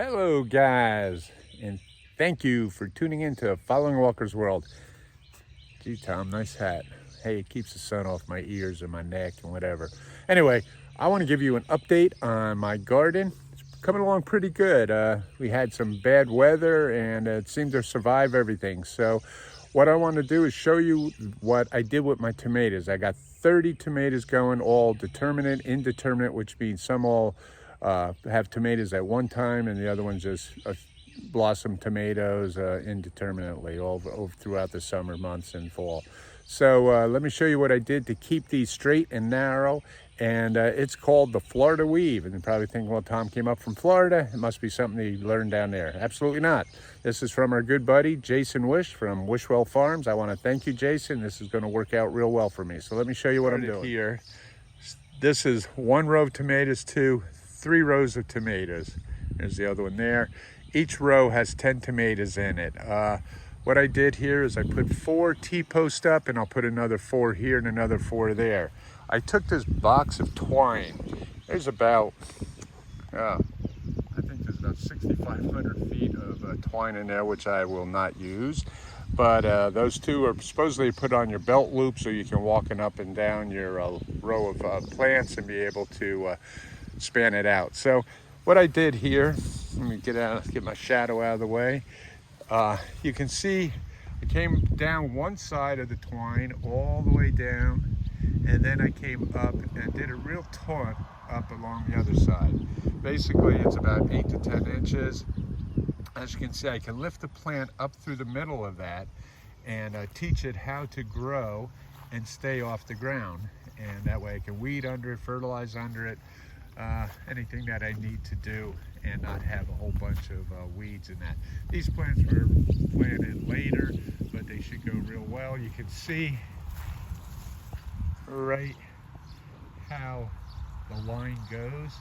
Hello guys, and thank you for tuning in to Following Walker's World. Gee Tom, nice hat. Hey, it keeps the sun off my ears and my neck and whatever. Anyway, I want to give you an update on my garden. It's coming along pretty good. We had some bad weather and it seemed to survive everything. So what I want to do is show you what I did with my tomatoes. I got 30 tomatoes going, all determinate, indeterminate, which means some all have tomatoes at one time and the other ones just blossom tomatoes indeterminately all over throughout the summer months and fall. So let me show you what I did to keep these straight and narrow, and it's called the Florida weave. And you're probably thinking, well, Tom came up from Florida, it must be something he learned down there. Absolutely not. This is from our good buddy Jason Wish from Wishwell Farms. I want to thank you, Jason. This is going to work out real well for me. So let me show you what I'm doing here. This is one row of tomatoes, 3 rows of tomatoes. There's the other one there. Each row has 10 tomatoes in it. What I did here is I put 4 T-posts up, and I'll put another 4 here and another 4 there. I took this box of twine. There's about, I think there's about 6,500 feet of twine in there, which I will not use. But those 2 are supposedly put on your belt loop so you can walk up and down your row of plants and be able to span it out. So what I did here, let me get my shadow out of the way. You can see I came down one side of the twine all the way down, and then I came up and did a real taunt up along the other side. Basically, it's about 8 to 10 inches. As you can see, I can lift the plant up through the middle of that and teach it how to grow and stay off the ground. And that way I can weed under it, fertilize under it, anything that I need to do, and not have a whole bunch of weeds in that. These plants were planted later, but they should go real well. You can see right how the line goes,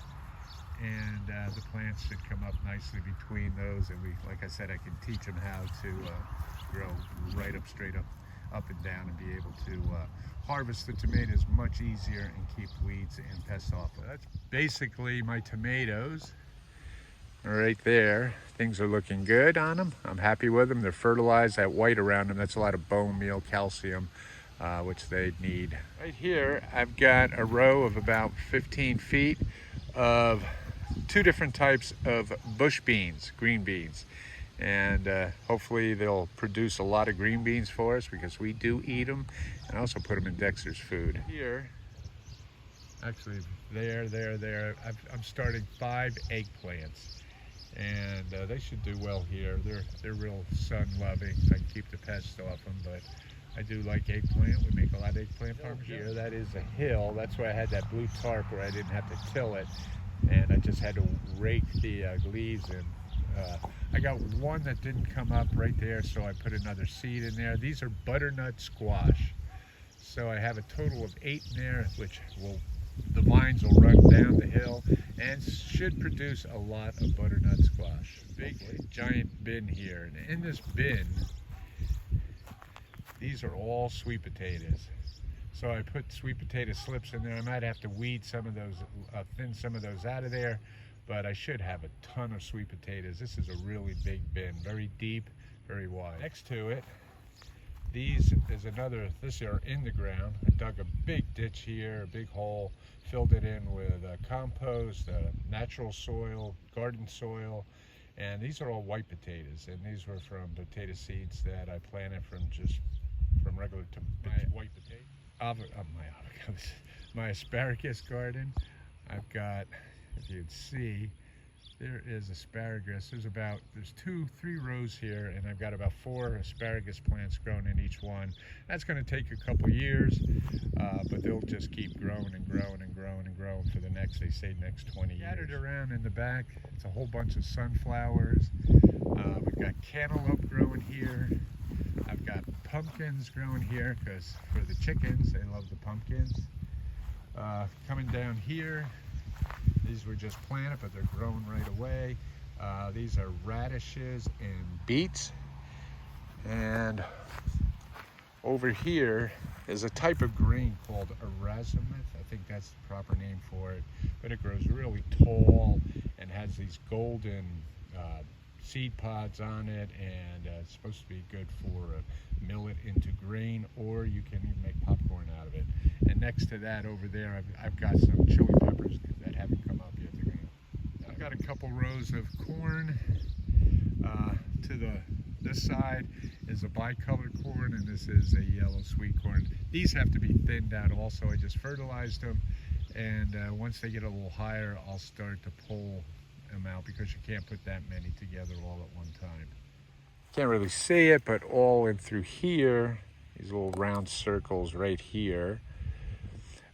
and the plants should come up nicely between those. And like I said, I can teach them how to grow right up, straight up and down, and be able to harvest the tomatoes much easier and keep weeds and pests off. That's basically my tomatoes right there. Things are looking good on them. I'm happy with them. They're fertilized. That white around them, that's a lot of bone meal, calcium, which they need. Right here, I've got a row of about 15 feet of 2 different types of bush beans, green beans. And hopefully they'll produce a lot of green beans for us, because we do eat them, and I also put them in Dexter's food. Here, actually there, I'm starting 5 eggplants, and they should do well here. They're real sun loving, so I can keep the pests off them, but I do like eggplant. We make a lot of eggplant farms here. That is a hill. That's why I had that blue tarp where I didn't have to till it, and I just had to rake the leaves in. I got one that didn't come up right there, so I put another seed in there. These are butternut squash. So I have a total of 8 in there, which the vines will run down the hill and should produce a lot of butternut squash. Big giant bin here, and in this bin, these are all sweet potatoes. So I put sweet potato slips in there. I might have to weed some of those, thin some of those out of there, but I should have a ton of sweet potatoes. This is a really big bin, very deep, very wide. Next to it, these are in the ground. I dug a big ditch here, a big hole, filled it in with compost, natural soil, garden soil, and these are all white potatoes. And these were from potato seeds that I planted from regular white potatoes. My asparagus garden. I've got, if you'd see, there is asparagus. There's 2-3 rows here, and I've got about 4 asparagus plants grown in each one. That's going to take a couple years, but they'll just keep growing and growing and growing and growing for the next 20 years. Scattered around in the back, it's a whole bunch of sunflowers. We've got cantaloupe growing here. I've got pumpkins growing here, because for the chickens, they love the pumpkins. Coming down here, these were just planted, but they're growing right away. These are radishes and beets. And over here is a type of grain called arazimuth. I think that's the proper name for it. But it grows really tall and has these golden seed pods on it, and it's supposed to be good for millet into grain, or you can even make popcorn out of it. And next to that over there, I've got some chili peppers that haven't come up yet. I've got a couple rows of corn. To this side is a bicolored corn, and this is a yellow sweet corn. These have to be thinned out also. I just fertilized them, and once they get a little higher, I'll start to pull them out, because you can't put that many together all at one time. Can't really see it, but all in through here, these little round circles right here,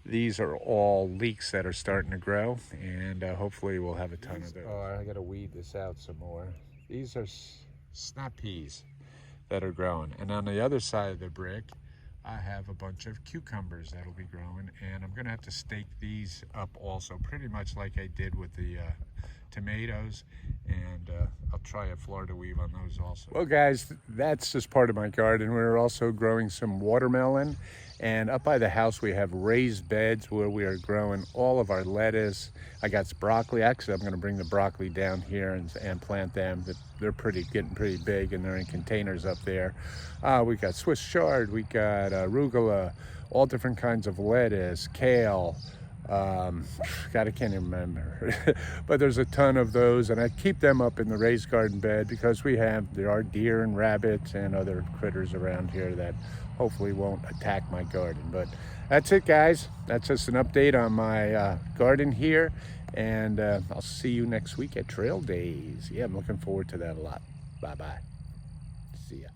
these are all leeks that are starting to grow, and hopefully we'll have a ton of those. Oh, I gotta weed this out some more. These are snap peas that are growing, and on the other side of the brick I have a bunch of cucumbers that'll be growing, and I'm gonna have to stake these up also, pretty much like I did with the tomatoes, and I'll try a Florida weave on those also. Well guys, that's just part of my garden. We're also growing some watermelon, and up by the house we have raised beds where we are growing all of our lettuce. I got some broccoli. Actually, I'm going to bring the broccoli down here and plant them. They're getting pretty big, and they're in containers up there. We got Swiss chard, we got arugula, all different kinds of lettuce, kale. God, I can't even remember. But there's a ton of those, and I keep them up in the raised garden bed because there are deer and rabbits and other critters around here that hopefully won't attack my garden. But that's it, guys. That's just an update on my garden here, and I'll see you next week at Trail Days. Yeah, I'm looking forward to that a lot. Bye-bye. See ya.